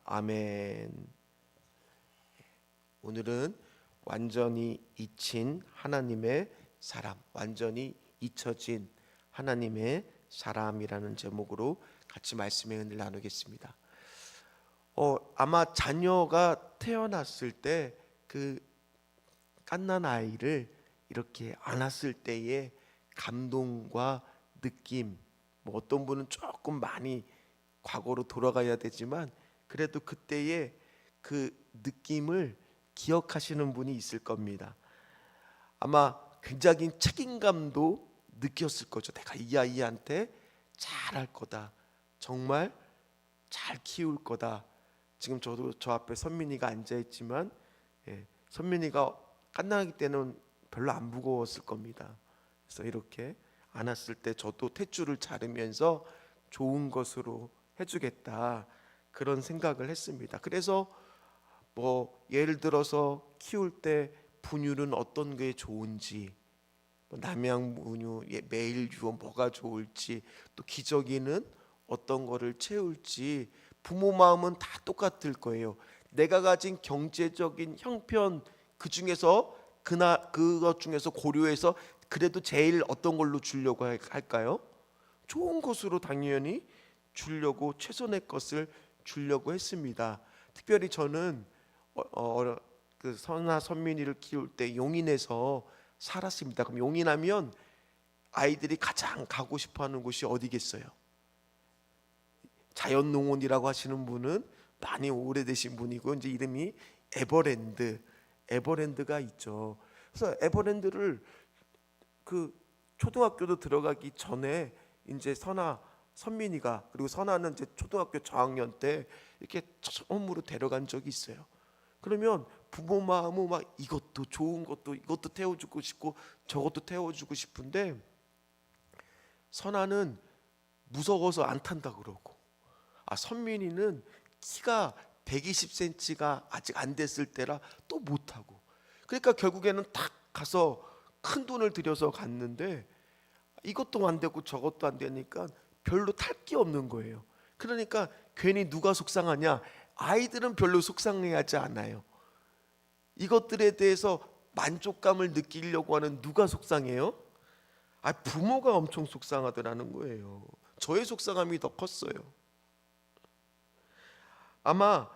아멘. 오늘은 완전히 잊힌 하나님의 사람, 완전히 잊혀진 하나님의 사람이라는 제목으로 같이 말씀의 은혜를 나누겠습니다. 아마 자녀가 태어났을 때 그 갓난 아이를 이렇게 안았을 때의 감동과 느낌, 어떤 분은 조금 많이 과거로 돌아가야 되지만 그래도 그때의 그 느낌을 기억하시는 분이 있을 겁니다. 아마 굉장히 책임감도 느꼈을 거죠. 내가 이 아이한테 잘할 거다, 정말 잘 키울 거다. 지금 저도 저 앞에 선민이가 앉아있지만 선민이가 갓난아기 때는 별로 안 무거웠을 겁니다. 그래서 이렇게 안았을 때 저도 탯줄을 자르면서 좋은 것으로 해주겠다, 그런 생각을 했습니다. 그래서 예를 들어서 키울 때 분유는 어떤 게 좋은지, 남양분유, 매일 유어 뭐가 좋을지, 또 기저귀는 어떤 거를 채울지, 부모 마음은 다 똑같을 거예요. 내가 가진 경제적인 형편, 그 중에서 그것 중에서 고려해서 그래도 제일 어떤 걸로 주려고 할까요? 좋은 것으로 당연히 주려고, 최선의 것을 주려고 했습니다. 특별히 저는 그 선아 선민이를 키울 때 용인에서 살았습니다. 그럼 용인하면 아이들이 가장 가고 싶어하는 곳이 어디겠어요? 자연농원이라고 하시는 분은 많이 오래되신 분이고, 이제 이름이 에버랜드가 있죠. 그래서 에버랜드를 그 초등학교도 들어가기 전에 이제 선민이가, 그리고 선아는 이제 초등학교 저학년 때 이렇게 처음으로 데려간 적이 있어요. 그러면 부모 마음은 막 이것도 좋은 것도, 이것도 태워주고 싶고 저것도 태워주고 싶은데, 선아는 무서워서 안 탄다 그러고, 선민이는 키가 120cm가 아직 안 됐을 때라 또 못 타고, 그러니까 결국에는 딱 가서 큰 돈을 들여서 갔는데 이것도 안 되고 저것도 안 되니까 별로 탈 게 없는 거예요. 그러니까 괜히 누가 속상하냐? 아이들은 별로 속상해하지 않아요. 이것들에 대해서 만족감을 느끼려고 하는 누가 속상해요? 부모가 엄청 속상하더라는 거예요. 저의 속상함이 더 컸어요. 아마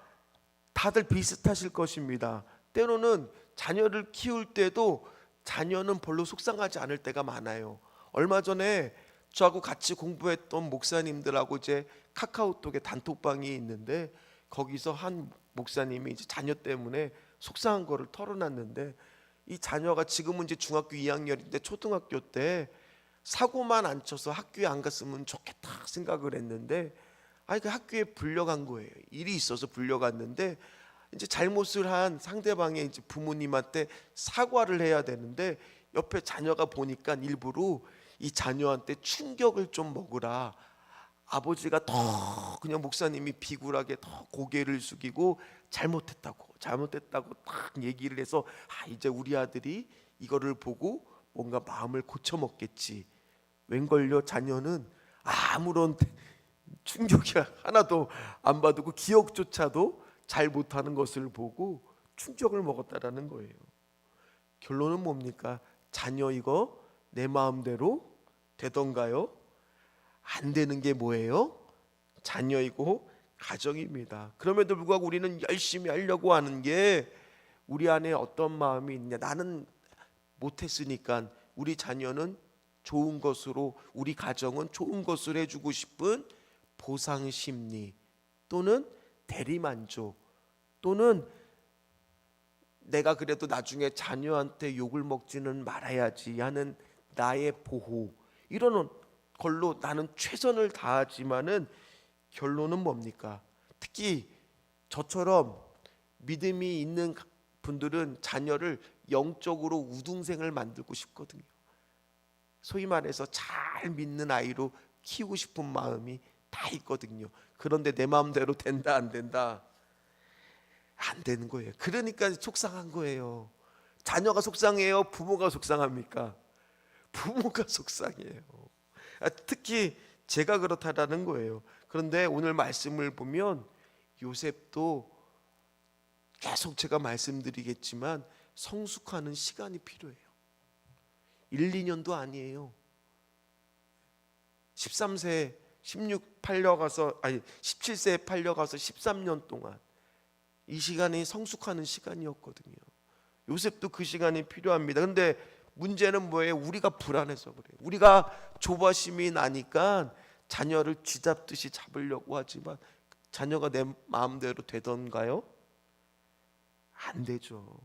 다들 비슷하실 것입니다. 때로는 자녀를 키울 때도 자녀는 별로 속상하지 않을 때가 많아요. 얼마 전에 저하고 같이 공부했던 목사님들하고 이제 카카오톡에 단톡방이 있는데, 거기서 한 목사님이 이제 자녀 때문에 속상한 거를 털어놨는데, 이 자녀가 지금은 이제 중학교 2학년인데 초등학교 때 사고만 안 쳐서 학교에 안 갔으면 좋겠다 생각을 했는데, 그 학교에 불려간 거예요. 일이 있어서 불려갔는데, 이제 잘못을 한 상대방의 이제 부모님한테 사과를 해야 되는데, 옆에 자녀가 보니까 일부러 이 자녀한테 충격을 좀 먹으라, 아버지가 더 그냥 목사님이 비굴하게 더 고개를 숙이고 잘못했다고 딱 얘기를 해서, 이제 우리 아들이 이거를 보고 뭔가 마음을 고쳐 먹겠지. 웬걸요, 자녀는 아무런 충격이 하나도 안 받고 기억조차도 잘 못하는 것을 보고 충격을 먹었다라는 거예요. 결론은 뭡니까? 자녀 이거 내 마음대로 되던가요? 안 되는 게 뭐예요? 자녀이고 가정입니다. 그럼에도 불구하고 우리는 열심히 하려고 하는 게, 우리 안에 어떤 마음이 있냐? 나는 못했으니까 우리 자녀는 좋은 것으로, 우리 가정은 좋은 것을 해주고 싶은 보상 심리, 또는 대리만족, 또는 내가 그래도 나중에 자녀한테 욕을 먹지는 말아야지 하는 나의 보호, 이런 걸로 나는 최선을 다하지만은 결론은 뭡니까? 특히 저처럼 믿음이 있는 분들은 자녀를 영적으로 우등생을 만들고 싶거든요. 소위 말해서 잘 믿는 아이로 키우고 싶은 마음이 다 있거든요. 그런데 내 마음대로 된다 안 된다? 안 되는 거예요. 그러니까 속상한 거예요. 자녀가 속상해요? 부모가 속상합니까? 부모가 속상해요. 특히 제가 그렇다라는 거예요. 그런데 오늘 말씀을 보면 요셉도 계속 제가 말씀드리겠지만 성숙하는 시간이 필요해요. 1, 2년도 아니에요. 13세 17세에 팔려가서 13년 동안 이 시간이 성숙하는 시간이었거든요. 요셉도 그 시간이 필요합니다. 근데 문제는 뭐예요? 우리가 불안해서 그래요. 우리가 조바심이 나니까 자녀를 쥐잡듯이 잡으려고 하지만 자녀가 내 마음대로 되던가요? 안 되죠.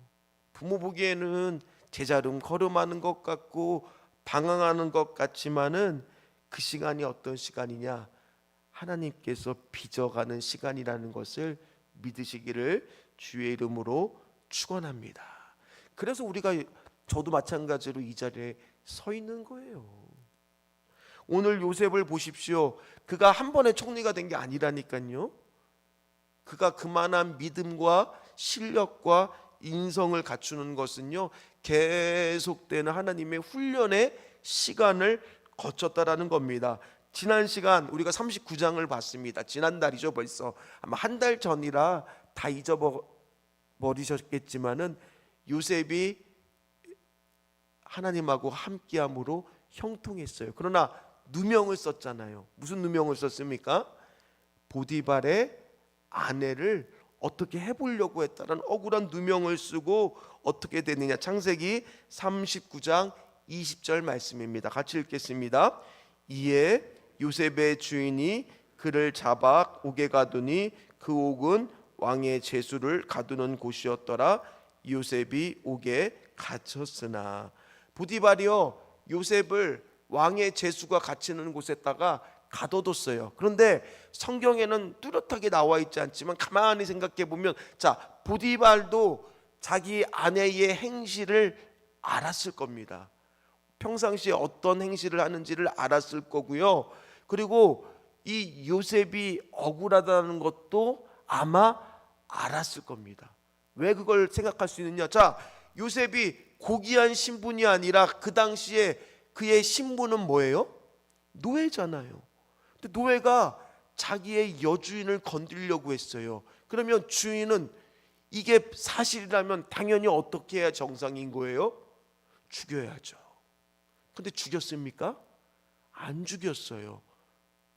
부모 보기에는 제자름 걸음하는 것 같고 방황하는 것 같지만은 그 시간이 어떤 시간이냐? 하나님께서 빚어가는 시간이라는 것을 믿으시기를 주의 이름으로 축원합니다. 그래서 우리가 저도 마찬가지로 이 자리에 서 있는 거예요. 오늘 요셉을 보십시오. 그가 한 번에 총리가 된 게 아니라니까요. 그가 그만한 믿음과 실력과 인성을 갖추는 것은요, 계속되는 하나님의 훈련의 시간을 거쳤다라는 겁니다. 지난 시간 우리가 39장을 봤습니다. 지난달이죠. 벌써 아마 한 달 전이라 다 잊어버리셨겠지만은 요셉이 하나님하고 함께함으로 형통했어요. 그러나 누명을 썼잖아요. 무슨 누명을 썼습니까? 보디발의 아내를 어떻게 해보려고 했다는 억울한 누명을 쓰고 어떻게 되느냐. 창세기 39장 20절 말씀입니다. 같이 읽겠습니다. 이에 요셉의 주인이 그를 잡아 옥에 가두니 그 옥은 왕의 제수를 가두는 곳이었더라. 요셉이 옥에 갇혔으나. 보디발이요, 요셉을 왕의 제수가 갇히는 곳에다가 가둬뒀어요. 그런데 성경에는 뚜렷하게 나와 있지 않지만 가만히 생각해 보면, 자, 보디발도 자기 아내의 행실을 알았을 겁니다. 평상시에 어떤 행실을 하는지를 알았을 거고요. 그리고 이 요셉이 억울하다는 것도 아마 알았을 겁니다. 왜 그걸 생각할 수 있느냐? 자, 요셉이 고귀한 신분이 아니라 그 당시에 그의 신분은 뭐예요? 노예잖아요. 근데 노예가 자기의 여주인을 건드리려고 했어요. 그러면 주인은 이게 사실이라면 당연히 어떻게 해야 정상인 거예요? 죽여야죠. 근데 죽였습니까? 안 죽였어요.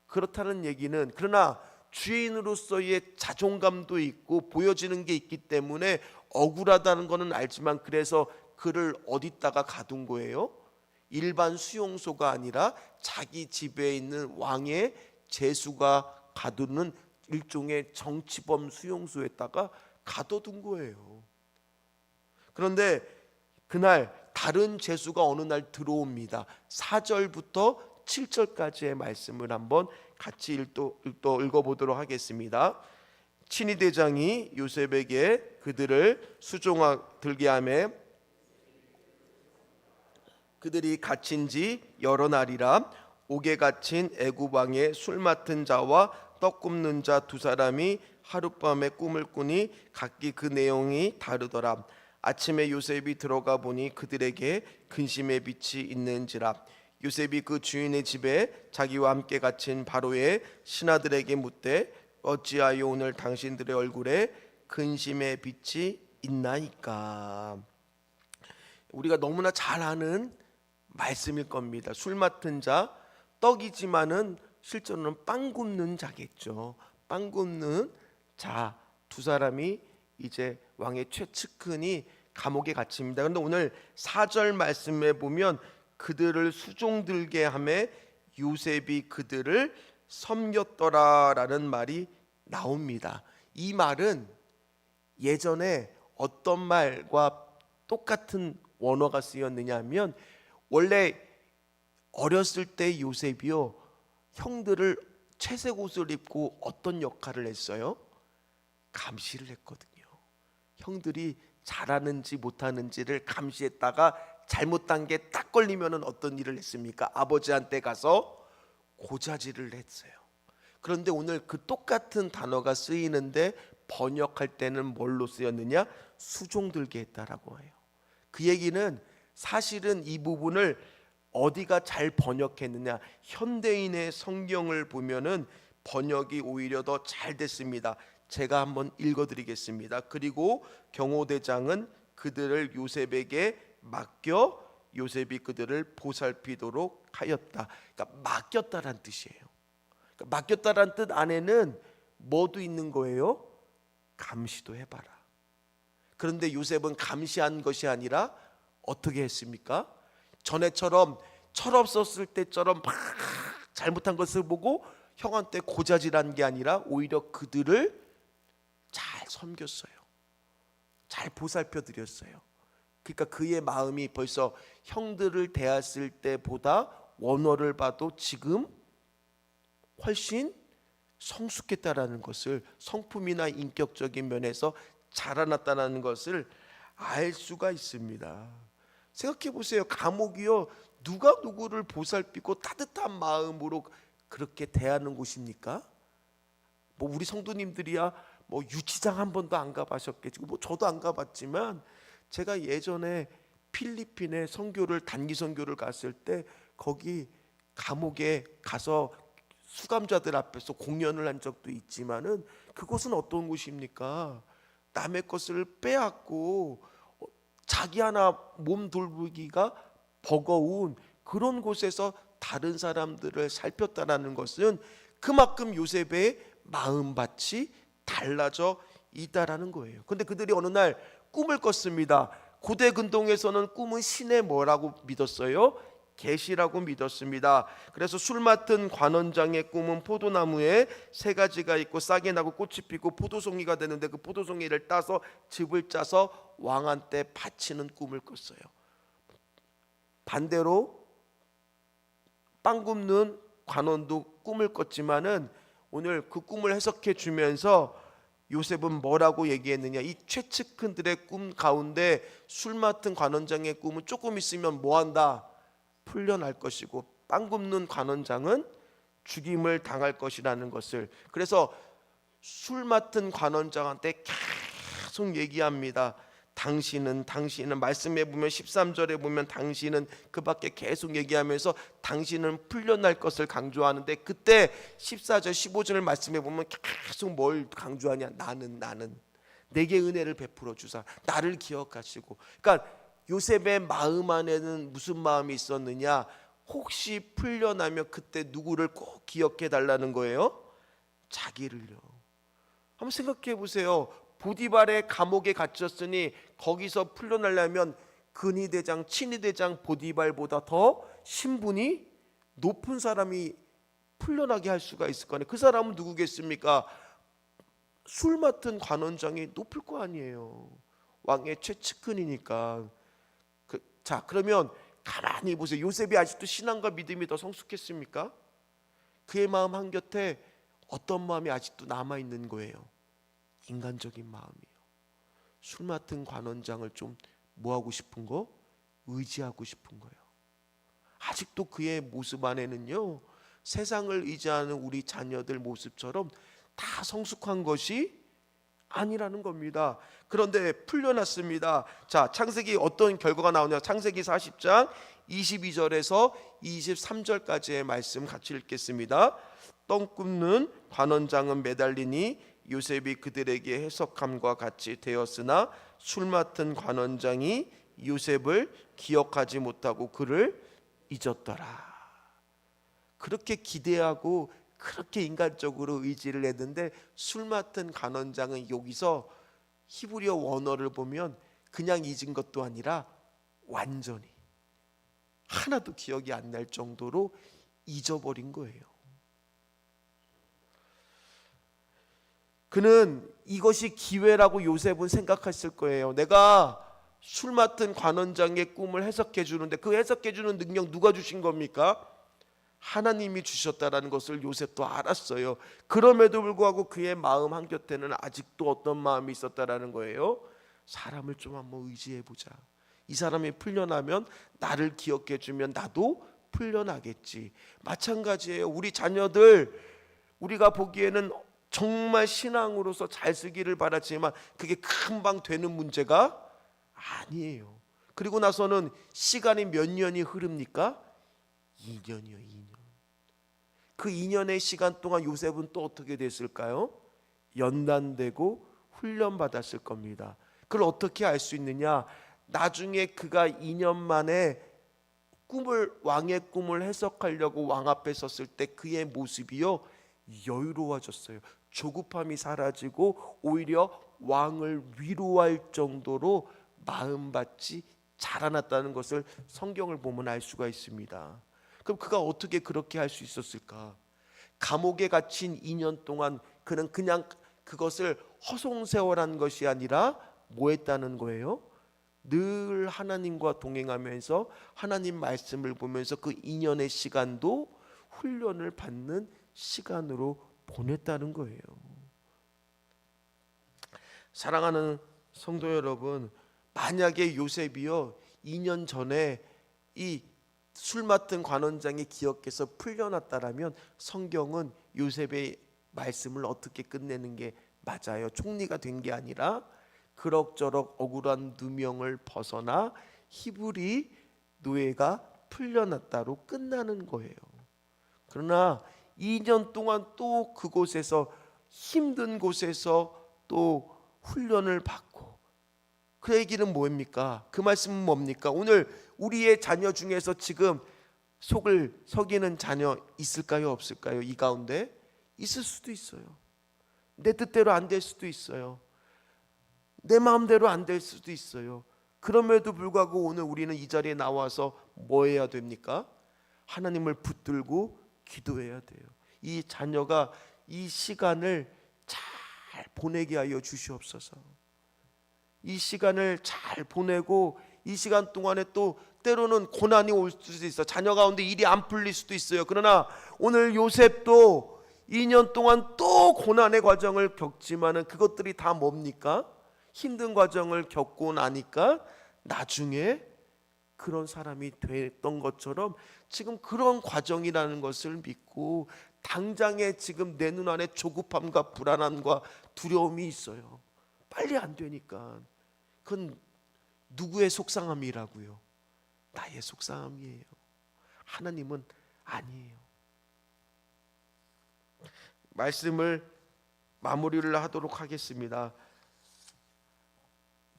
그렇다는 얘기는, 그러나 주인으로서의 자존감도 있고 보여지는 게 있기 때문에 억울하다는 것은 알지만, 그래서 그를 어디다가 가둔 거예요? 일반 수용소가 아니라 자기 집에 있는 왕의 제수가 가두는 일종의 정치범 수용소에다가 가둬둔 거예요. 그런데 그날 다른 제수가 어느 날 들어옵니다. 4절부터 7절까지의 말씀을 한번 같이 읽어보도록 하겠습니다. 친위대장이 요셉에게 그들을 수종들게 하매 그들이 갇힌 지 여러 날이라. 옥에 갇힌 애굽 왕의 술 맡은 자와 떡 굽는 자 두 사람이 하룻밤에 꿈을 꾸니 각기 그 내용이 다르더라. 아침에 요셉이 들어가 보니 그들에게 근심의 빛이 있는지라. 요셉이 그 주인의 집에 자기와 함께 갇힌 바로의 신하들에게 묻되 어찌하여 오늘 당신들의 얼굴에 근심의 빛이 있나이까. 우리가 너무나 잘 아는 말씀일 겁니다. 술 맡은 자, 떡이지만은 실제로는 빵 굽는 자겠죠. 빵 굽는 자 두 사람이 이제 왕의 최측근이 감옥에 갇힙니다. 그런데 오늘 4절 말씀에 보면 그들을 수종들게 하매 요셉이 그들을 섬겼더라라는 말이 나옵니다. 이 말은 예전에 어떤 말과 똑같은 원어가 쓰였느냐 하면, 원래 어렸을 때 요셉이요, 형들을 채색 옷을 입고 어떤 역할을 했어요? 감시를 했거든요. 형들이 잘하는지 못하는지를 감시했다가 잘못한 게 딱 걸리면 어떤 일을 했습니까? 아버지한테 가서 고자질을 했어요. 그런데 오늘 그 똑같은 단어가 쓰이는데 번역할 때는 뭘로 쓰였느냐? 수종들게 했다라고 해요. 그 얘기는 사실은 이 부분을 어디가 잘 번역했느냐, 현대인의 성경을 보면은 번역이 오히려 더 잘 됐습니다. 제가 한번 읽어드리겠습니다. 그리고 경호대장은 그들을 요셉에게 맡겨 요셉이 그들을 보살피도록 하였다. 그러니까 맡겼다란 뜻이에요. 그러니까 맡겼다란 뜻 안에는 뭐도 있는 거예요? 감시도 해봐라. 그런데 요셉은 감시한 것이 아니라 어떻게 했습니까? 전에처럼 철없었을 때처럼 막 잘못한 것을 보고 형한테 고자질한 게 아니라 오히려 그들을 잘 섬겼어요. 잘 보살펴 드렸어요. 그러니까 그의 마음이 벌써 형들을 대했을 때보다 원어를 봐도 지금 훨씬 성숙했다라는 것을, 성품이나 인격적인 면에서 자라났다는 것을 알 수가 있습니다. 생각해 보세요. 감옥이요, 누가 누구를 보살피고 따뜻한 마음으로 그렇게 대하는 곳입니까? 뭐 우리 성도님들이야 뭐 유치장 한 번도 안 가보셨겠지. 뭐 저도 안 가봤지만 제가 예전에 필리핀에 선교를, 단기 선교를 갔을 때 거기 감옥에 가서 수감자들 앞에서 공연을 한 적도 있지만은 그곳은 어떤 곳입니까? 남의 것을 빼앗고 자기 하나 몸 돌보기가 버거운 그런 곳에서 다른 사람들을 살폈다라는 것은 그만큼 요셉의 마음밭이 달라져 있다라는 거예요. 근데 그들이 어느 날 꿈을 꿨습니다. 고대 근동에서는 꿈은 신의 뭐라고 믿었어요? 계시라고 믿었습니다. 그래서 술 맡은 관원장의 꿈은 포도나무에 세 가지가 있고 싹이 나고 꽃이 피고 포도송이가 되는데 그 포도송이를 따서 즙을 짜서 왕한테 바치는 꿈을 꿨어요. 반대로 빵 굽는 관원도 꿈을 꿨지만은 오늘 그 꿈을 해석해 주면서 요셉은 뭐라고 얘기했느냐? 이 최측근들의 꿈 가운데 술 맡은 관원장의 꿈은 조금 있으면 뭐한다? 풀려날 것이고 빵 굽는 관원장은 죽임을 당할 것이라는 것을, 그래서 술 맡은 관원장한테 계속 얘기합니다. 당신은 말씀해 보면 13절에 보면 당신은 그 밖에 계속 얘기하면서 당신은 풀려날 것을 강조하는데 그때 14절 15절을 말씀해 보면 계속 뭘 강조하냐? 나는 내게 은혜를 베풀어 주사, 나를 기억하시고. 그러니까 요셉의 마음 안에는 무슨 마음이 있었느냐? 혹시 풀려나면 그때 누구를 꼭 기억해 달라는 거예요? 자기를요. 한번 생각해 보세요. 보디발의 감옥에 갇혔으니 거기서 풀려나려면 근위대장, 친위대장 보디발보다 더 신분이 높은 사람이 풀려나게 할 수가 있을 거 아니에요. 그 사람은 누구겠습니까? 술 맡은 관원장이 높을 거 아니에요. 왕의 최측근이니까. 자, 그러면 가만히 보세요. 요셉이 아직도 신앙과 믿음이 더 성숙했습니까? 그의 마음 한곁에 어떤 마음이 아직도 남아있는 거예요? 인간적인 마음이에요. 술 맡은 관원장을 좀 뭐하고 싶은 거? 의지하고 싶은 거예요. 아직도 그의 모습 안에는요, 세상을 의지하는 우리 자녀들 모습처럼 다 성숙한 것이 아니라는 겁니다. 그런데 풀려났습니다. 자, 창세기 어떤 결과가 나오냐? 창세기 40장 22절에서 23절까지의 말씀 같이 읽겠습니다. 떡 굽는 관원장은 매달리니 요셉이 그들에게 해석함과 같이 되었으나 술 맡은 관원장이 요셉을 기억하지 못하고 그를 잊었더라. 그렇게 기대하고 그렇게 인간적으로 의지를 했는데 술 맡은 관원장은 여기서 히브리어 원어를 보면 그냥 잊은 것도 아니라 완전히 하나도 기억이 안 날 정도로 잊어버린 거예요. 그는 이것이 기회라고 요셉은 생각했을 거예요. 내가 술 맡은 관원장의 꿈을 해석해 주는데 그 해석해 주는 능력 누가 주신 겁니까? 하나님이 주셨다라는 것을 요셉도 알았어요. 그럼에도 불구하고 그의 마음 한곁에는 아직도 어떤 마음이 있었다라는 거예요? 사람을 좀 한번 의지해 보자. 이 사람이 풀려나면 나를 기억해 주면 나도 풀려나겠지. 마찬가지예요. 우리 자녀들, 우리가 보기에는 정말 신앙으로서 잘 쓰기를 바라지만 그게 금방 되는 문제가 아니에요. 그리고 나서는 시간이 몇 년이 흐릅니까? 2년이요, 2년. 그 2년의 시간 동안 요셉은 또 어떻게 됐을까요? 연단되고 훈련받았을 겁니다. 그걸 어떻게 알 수 있느냐? 나중에 그가 2년 만에 왕의 꿈을 해석하려고 왕 앞에 섰을 때 그의 모습이요 여유로워졌어요. 조급함이 사라지고 오히려 왕을 위로할 정도로 마음밭이 자라났다는 것을 성경을 보면 알 수가 있습니다. 그럼 그가 어떻게 그렇게 할 수 있었을까? 감옥에 갇힌 2년 동안 그는 그냥 그것을 허송세월한 것이 아니라 뭐 했다는 거예요? 늘 하나님과 동행하면서 하나님 말씀을 보면서 그 2년의 시간도 훈련을 받는 시간으로 보냈다는 거예요. 사랑하는 성도 여러분, 만약에 요셉이요 2년 전에 이 술 맡은 관원장의 기억에서 풀려났다라면 성경은 요셉의 말씀을 어떻게 끝내는 게 맞아요. 총리가 된 게 아니라 그럭저럭 억울한 누명을 벗어나 히브리 노예가 풀려났다로 끝나는 거예요. 그러나 2년 동안 또 그곳에서 힘든 곳에서 또 훈련을 받고 그 얘기는 뭡니까? 그 말씀은 뭡니까? 오늘 우리의 자녀 중에서 지금 속을 속이는 자녀 있을까요? 없을까요? 이 가운데 있을 수도 있어요. 내 뜻대로 안 될 수도 있어요. 내 마음대로 안 될 수도 있어요. 그럼에도 불구하고 오늘 우리는 이 자리에 나와서 뭐 해야 됩니까? 하나님을 붙들고 기도해야 돼요. 이 자녀가 이 시간을 잘 보내게 하여 주시옵소서. 이 시간을 잘 보내고 이 시간 동안에 또 때로는 고난이 올 수도 있어. 자녀 가운데 일이 안 풀릴 수도 있어요. 그러나 오늘 요셉도 2년 동안 또 고난의 과정을 겪지만은 그것들이 다 뭡니까? 힘든 과정을 겪고 나니까 나중에 그런 사람이 됐던 것처럼 지금 그런 과정이라는 것을 믿고 당장에 지금 내 눈 안에 조급함과 불안함과 두려움이 있어요. 빨리 안 되니까. 그건 누구의 속상함이라고요? 나의 속상함이에요. 하나님은 아니에요. 말씀을 마무리를 하도록 하겠습니다.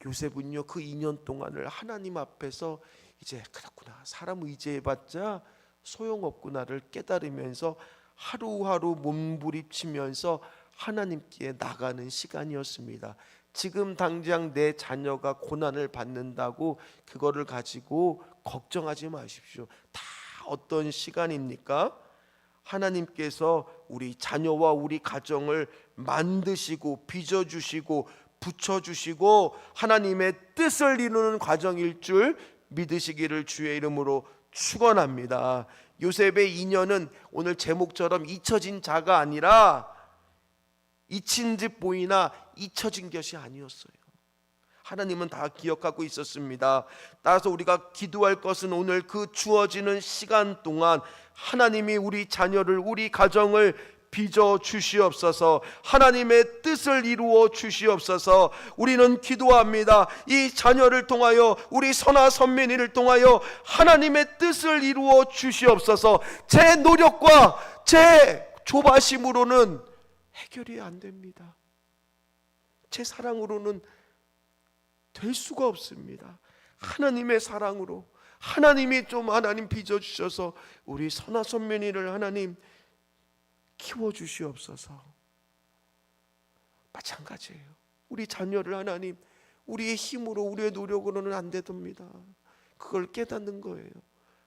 요셉은요 그 2년 동안을 하나님 앞에서 이제 그렇구나, 사람 의지해봤자 소용없구나를 깨달으면서 하루하루 몸부림치면서 하나님께 나가는 시간이었습니다. 지금 당장 내 자녀가 고난을 받는다고 그거를 가지고 걱정하지 마십시오. 다 어떤 시간입니까? 하나님께서 우리 자녀와 우리 가정을 만드시고 빚어주시고 붙여주시고 하나님의 뜻을 이루는 과정일 줄 믿으시기를 주의 이름으로 축원합니다. 요셉의 2년은 오늘 제목처럼 잊혀진 자가 아니라 잊힌 듯 보이나 잊혀진 것이 아니었어요. 하나님은 다 기억하고 있었습니다. 따라서 우리가 기도할 것은 오늘 그 주어지는 시간 동안 하나님이 우리 자녀를, 우리 가정을 빚어 주시옵소서. 하나님의 뜻을 이루어 주시옵소서. 우리는 기도합니다. 이 자녀를 통하여, 우리 선아 선민이를 통하여 하나님의 뜻을 이루어 주시옵소서. 제 노력과 제 조바심으로는 해결이 안 됩니다. 제 사랑으로는 될 수가 없습니다. 하나님의 사랑으로, 하나님이 좀 하나님 빚어 주셔서 우리 선아 선민이를 하나님 키워 주시옵소서. 마찬가지예요. 우리 자녀를 하나님 우리의 힘으로, 우리의 노력으로는 안 되답니다. 그걸 깨닫는 거예요.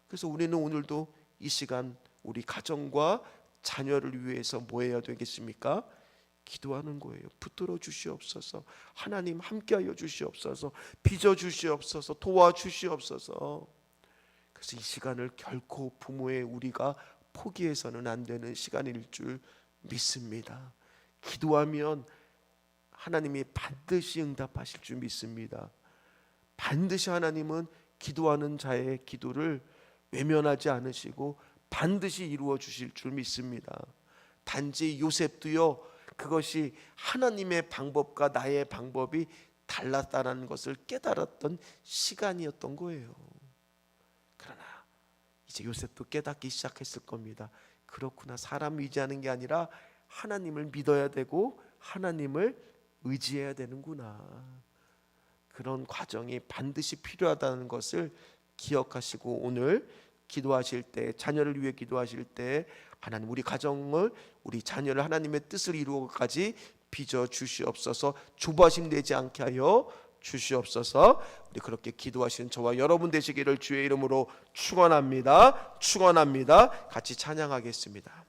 그래서 우리는 오늘도 이 시간 우리 가정과 자녀를 위해서 뭐 해야 되겠습니까? 기도하는 거예요. 붙들어 주시옵소서. 하나님 함께하여 주시옵소서. 빚어 주시옵소서. 도와주시옵소서. 그래서 이 시간을 결코 부모의 우리가 포기해서는 안 되는 시간일 줄 믿습니다. 기도하면 하나님이 반드시 응답하실 줄 믿습니다. 반드시 하나님은 기도하는 자의 기도를 외면하지 않으시고 반드시 이루어 주실 줄 믿습니다. 단지 요셉도요, 그것이 하나님의 방법과 나의 방법이 달랐다는 것을 깨달았던 시간이었던 거예요. 그러나 이제 요셉도 깨닫기 시작했을 겁니다. 그렇구나, 사람 의지하는 게 아니라 하나님을 믿어야 되고 하나님을 의지해야 되는구나. 그런 과정이 반드시 필요하다는 것을 기억하시고 오늘 기도하실 때, 자녀를 위해 기도하실 때 하나님 우리 가정을, 우리 자녀를 하나님의 뜻을 이루어까지 빚어 주시옵소서. 조바심 내지 않게 하여 주시옵소서. 우리 그렇게 기도하시는 저와 여러분 되시기를 주의 이름으로 축원합니다. 축원합니다. 같이 찬양하겠습니다.